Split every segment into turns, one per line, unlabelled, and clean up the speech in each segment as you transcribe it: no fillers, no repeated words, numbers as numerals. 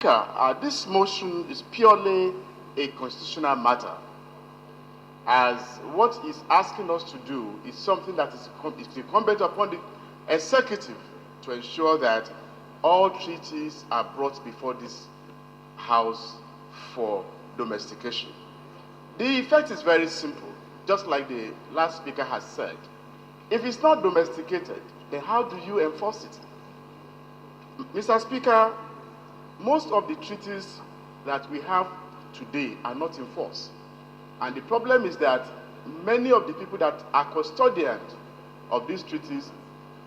Speaker, this motion is purely a constitutional matter, as what it's asking us to do is something that is incumbent upon the executive to ensure that all treaties are brought before this House for domestication. The effect is very simple, just like the last speaker has said. If it's not domesticated, then how do you enforce it? Mr. Speaker, most of the treaties that we have today are not enforced. And the problem is that many of the people that are custodians of these treaties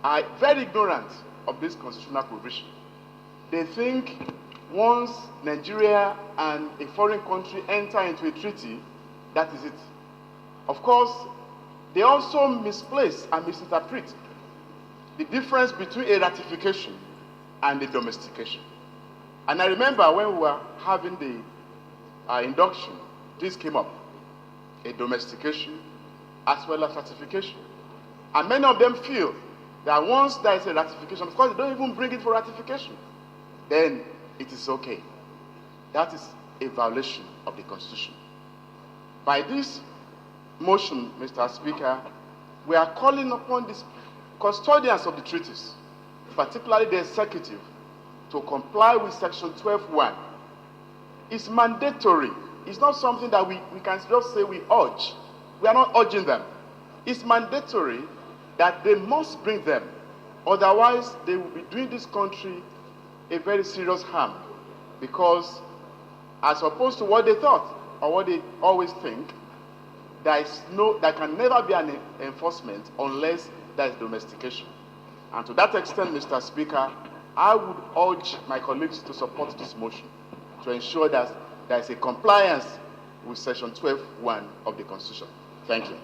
are very ignorant of this constitutional provision. They think once Nigeria and a foreign country enter into a treaty, that is it. Of course, they also misplace and misinterpret the difference between a ratification and a domestication. And I remember when we were having the induction, this came up, a domestication as well as ratification. And many of them feel that once there is a ratification, of course they don't even bring it for ratification, then it is okay. That is a violation of the Constitution. By this motion, Mr. Speaker, we are calling upon the custodians of the treaties, particularly the executive, to comply with Section 12(1). It's mandatory. It's not something that we can just say we urge. We are not urging them. It's mandatory that they must bring them. Otherwise, they will be doing this country a very serious harm, because as opposed to what they thought or what they always think, there can never be an enforcement unless there is domestication. And to that extent, Mr. Speaker, I would urge my colleagues to support this motion to ensure that there is a compliance with Section 12(1) of the Constitution. Thank you.